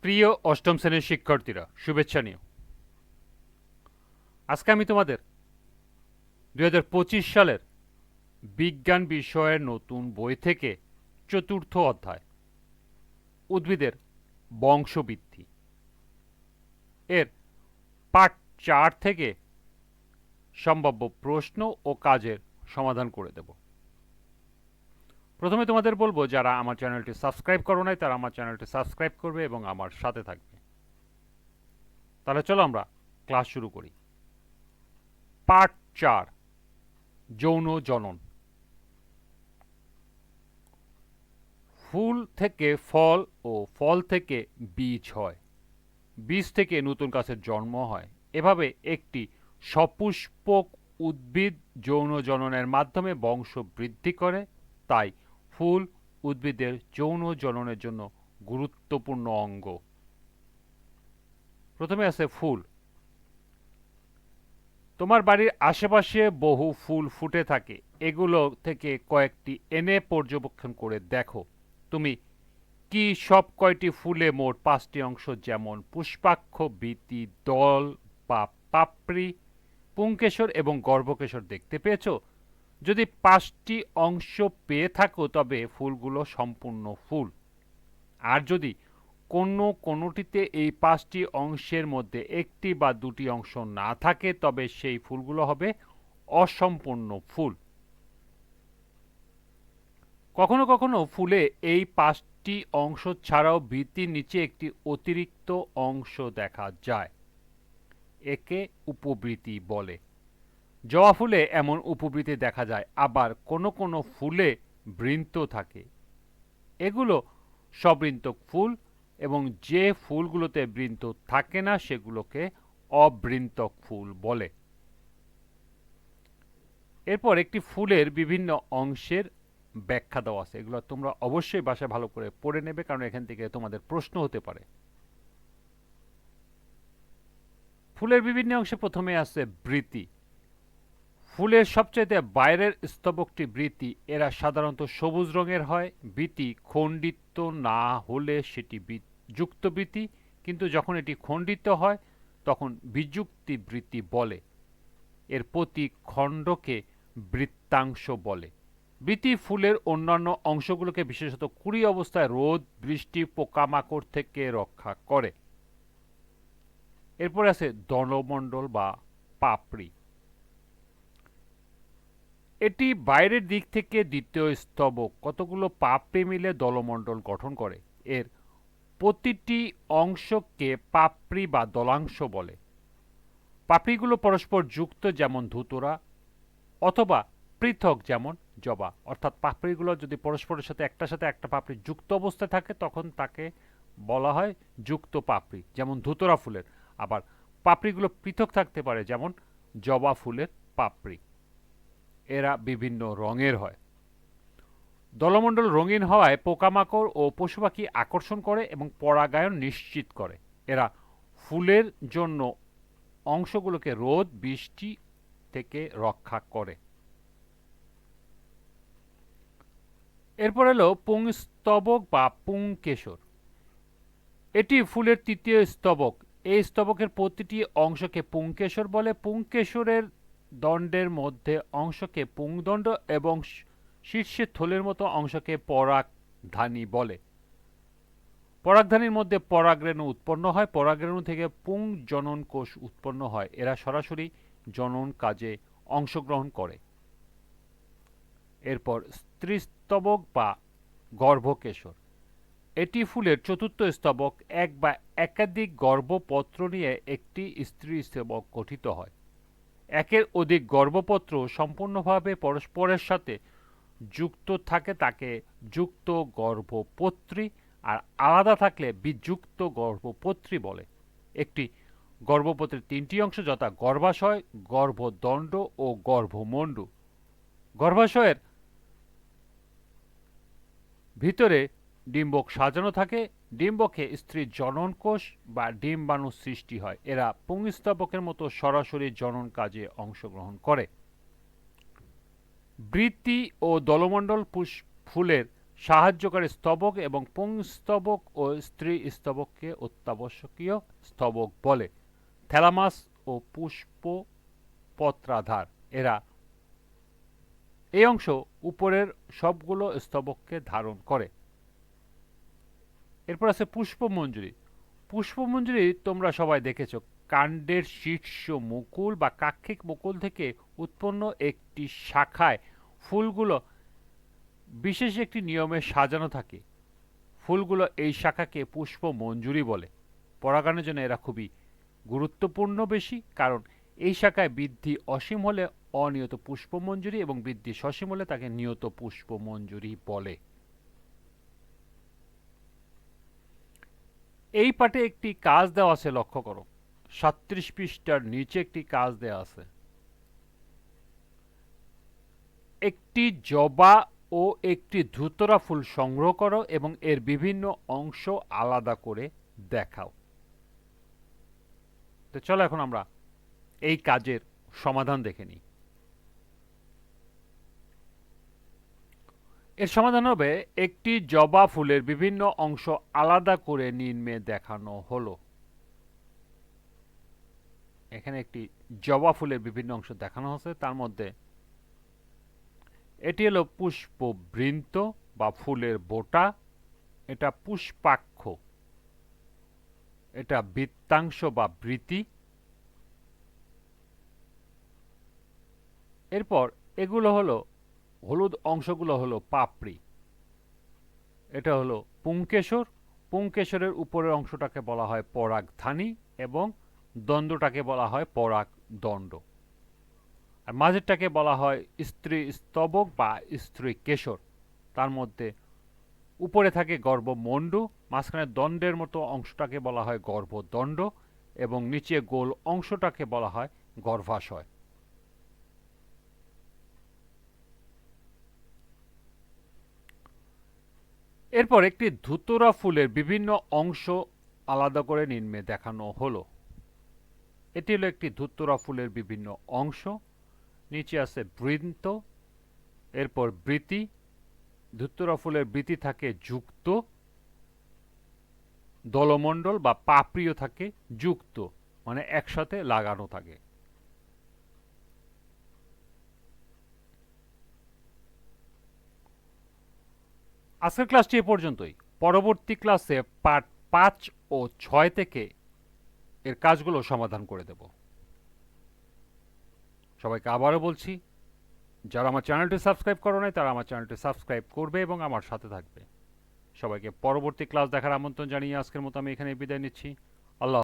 প্রিয় অষ্টম শ্রেণীর শিক্ষার্থীরা, শুভেচ্ছা নিও। আজকে আমি তোমাদের 2025 সালের বিজ্ঞান বিষয়ের নতুন বই থেকে চতুর্থ অধ্যায় উদ্ভিদের বংশবৃদ্ধি এর পার্ট 4 থেকে সম্ভাব্য প্রশ্ন ও কাজের সমাধান করে দেব। প্রথমে তোমাদের বলবো, যারা আমার চ্যানেলটি সাবস্ক্রাইব করো নাই তারা আমার চ্যানেলটি সাবস্ক্রাইব করবে এবং আমার সাথে থাকবে। তাহলে চলো আমরা ক্লাস শুরু করি। পার্ট 4, যৌন জনন। ফুল থেকে ফল ও ফল থেকে বীজ হয়, বীজ থেকে নতুন গাছের জন্ম হয়। এভাবে একটি সপুষ্পক উদ্ভিদ যৌন জননের মাধ্যমে বংশ বৃদ্ধি করে। তাই ফুল উদ্ভিদের যৌন জননের জন্য গুরুত্বপূর্ণ অঙ্গ। প্রথমে আছে ফুল। তোমার বাড়ির আশেপাশে বহু ফুল ফুটে থাকে। এগুলো থেকে কয়েকটি এনে পর্যবেক্ষণ করে দেখো তুমি কি সব কয়টি ফুলে মোট 5টি অংশ, যেমন পুষ্পাক্ষ, বীতি, দল বা পাপড়ি, পুংকেশর এবং গর্ভকেশর দেখতে পেয়েছো? যদি 5টি অংশ পেয়ে থাকো তবে ফুলগুলো সম্পূর্ণ ফুল। আর যদি কোনোটিতে এই 5টি অংশের মধ্যে একটি বা দুটি অংশ না থাকে তবে সেই ফুলগুলো হবে অসম্পূর্ণ ফুল। কখনো কখনো ফুলে এই 5টি অংশ ছাড়াও বীতির নিচে একটি অতিরিক্ত অংশ দেখা যায়। একে উপবৃতি বলে। জবা ফুলে এমন উপবৃতি দেখা যায়। আবার কোনো কোনো ফুলে বৃন্ত থাকে। এগুলো সবৃন্তক ফুল, এবং যে ফুলগুলোতে বৃন্ত থাকে না সেগুলোকে অবৃন্তক ফুল বলে। এরপর একটি ফুলের বিভিন্ন অংশের ব্যাখ্যা দেওয়া আছে। এগুলো তোমরা অবশ্যই বাসায় ভালো করে পড়ে নেবে, কারণ এখান থেকে তোমাদের প্রশ্ন হতে পারে। ফুলের বিভিন্ন অংশে প্রথমে আছে বৃতি। ফুলের সবচেয়ে বাইরের স্তবকটি বৃতি। এরা সাধারণত সবুজ রঙের হয়। বৃতি খণ্ডিত না হলে সেটি যুক্ত বৃতি, কিন্তু যখন এটি খণ্ডিত হয় তখন বিযুক্তি বৃতি বলে। এর প্রতি খণ্ডকে বৃত্তাংশ বলে। বৃতি ফুলের অন্যান্য অংশগুলোকে, বিশেষত কুঁড়ি অবস্থায়, রোদ, বৃষ্টি, পোকামাকড় থেকে রক্ষা করে। এরপর আছে দলমণ্ডল বা পাপড়ি। এটি বাইরের দিক থেকে দ্বিতীয় স্তবক। কতগুলো পাপড়ি মিলে দলমণ্ডল গঠন করে। এর প্রতিটি অংশকে পাপড়ি বা দলাংশ বলে। পাপড়িগুলো পরস্পর যুক্ত, যেমন ধুতরা, অথবা পৃথক, যেমন জবা। অর্থাৎ পাপড়িগুলো যদি পরস্পরের সাথে একটা পাপড়ি যুক্ত অবস্থায় থাকে তখন তাকে বলা হয় যুক্ত পাপড়ি, যেমন ধুতরা ফুলের। আবার পাপড়িগুলো পৃথক থাকতে পারে, যেমন জবা ফুলের পাপড়ি। এরা বিভিন্ন রঙের হয়। দলমণ্ডল রঙিন হওয়ায় পোকামাকড় ও পশুপাখি আকর্ষণ করে এবং পরাগায়ন নিশ্চিত করে। এরা ফুলের জন্য অংশগুলোকে রোদ, বৃষ্টি থেকে রক্ষা করে। এরপর এলো পুংস্তবক বা পুংকেশর। এটি ফুলের তৃতীয় স্তবক। এই স্তবকের প্রতিটি অংশকে পুংকেশর বলে। পুংকেশরের দণ্ডের মধ্যে অংশকে পুংদণ্ড এবং শীর্ষের থলের মতো অংশকে পরাগধানী বলে। পরাগধানীর মধ্যে পরাগরেণু উৎপন্ন হয়। পরাগরেণু থেকে পুংজনন কোষ উৎপন্ন হয়। এরা সরাসরি জনন কাজে অংশগ্রহণ করে। এরপর স্ত্রীস্তবক বা গর্ভকেশর। এটি ফুলের চতুর্থ স্তবক। এক বা একাধিক গর্ভপত্র নিয়ে একটি স্ত্রী স্তবক গঠিত হয়। একের অধিক গর্ভপত্র সম্পূর্ণভাবে পরস্পরের সাথে যুক্ত থাকে তাকে যুক্ত গর্ভপত্রী, আর আলাদা থাকলে বিযুক্ত গর্ভপত্রী বলে। একটি গর্ভপত্রের 3টি অংশ, যথা গর্ভাশয়, গর্ভদণ্ড ও গর্ভমণ্ডু। গর্ভাশয়ের ভিতরে ডিম্বক সাজানো থাকে। ডিম্বকে স্ত্রীর জনন কোষ বা ডিম্বাণু সৃষ্টি হয়। এরা পুংস্তবকের মতো সরাসরি জনন কাজে অংশগ্রহণ করে। বৃতি ও দলমণ্ডল ফুলের সাহায্যকারী স্তবক এবং পুংস্তবক ও স্ত্রী স্তবককে অত্যাবশ্যকীয় স্তবক বলে। থ্যালামাস ও পুষ্পপত্রাধার এরা এই অংশ উপরের সবগুলো স্তবককে ধারণ করে। এরপর আছে পুষ্পমঞ্জরি। পুষ্পমঞ্জরি তোমরা সবাই দেখেছো, কাণ্ডের শীর্ষ মুকুল বা কাক্ষিক মুকুল থেকে উৎপন্ন একটি শাখায় ফুলগুলো বিশেষ একটি নিয়মে সাজানো থাকে। ফুলগুলো এই শাখাকে পুষ্পমঞ্জরি বলে। পরাগায়নের জন্য এরা খুবই গুরুত্বপূর্ণ বেশি, কারণ এই শাখায় বৃদ্ধি অসীম হলে অনিয়ত পুষ্পমঞ্জরি এবং বৃদ্ধি সসীম হলে তাকে নিয়ত পুষ্পমঞ্জরি বলে। এই পাঠে একটি কাজ দেওয়া আছে, লক্ষ্য করো 37 পৃষ্ঠার নিচে একটি কাজ দেওয়া আছে। একটি জবা ও একটি ধুতরা ফুল সংগ্রহ করো এবং এর বিভিন্ন অংশ আলাদা করে দেখাও। তো চলো এখন আমরা এই কাজের সমাধান দেখে নিই। এর সমাধান হবে, একটি জবা ফুলের বিভিন্ন অংশ আলাদা করে নিম্নে দেখানো হলো। এখানে একটি জবা ফুলের বিভিন্ন অংশ দেখানো হচ্ছে, তার মধ্যে এটি হলো পুষ্পবৃন্ত বা ফুলের বোটা, এটা পুষ্পাক্ষ, এটা বৃত্তাংশ বা বৃতি। এরপর এগুলো হলো হলুদ অংশগুলো হলো পাপড়ি, এটা হলো পুংকেশর। পুংকেশরের উপরের অংশটাকে বলা হয় পরাগধানী এবং দণ্ডটাকে বলা হয় পরাগদণ্ড। আর মাঝেরটাকে বলা হয় স্ত্রী স্তবক বা স্ত্রী কেশর। তার মধ্যে উপরে থাকে গর্ভমণ্ডু, মাঝখানে দণ্ডের মতো অংশটাকে বলা হয় গর্ভদণ্ড এবং নিচে গোল অংশটাকে বলা হয় গর্ভাশয়। এরপর একটি ধুতরা ফুলের বিভিন্ন অংশ আলাদা করে নিম্নে দেখানো হলো। এটি হলো একটি ধুতরা ফুলের বিভিন্ন অংশ। নিচে আছে বৃন্ত, এরপর বৃতি। ধুতরা ফুলের বৃতি থাকে যুক্ত, দলমণ্ডল বা পাপড়িও থাকে যুক্ত, মানে একসাথে লাগানো থাকে। আজকের ক্লাসটি এ পর্যন্তই। পরবর্তী ক্লাসে পার্ট 5 ও 6 থেকে এর কাজগুলো সমাধান করে দেব। সবাইকে আবারও বলছি, যারা আমার চ্যানেলটি সাবস্ক্রাইব করো নাই তারা আমার চ্যানেলটি সাবস্ক্রাইব করবে এবং আমার সাথে থাকবে। সবাইকে পরবর্তী ক্লাস দেখার আমন্ত্রণ জানিয়ে আজকের মতো আমি এখানে বিদায় নিচ্ছি। আল্লাহ।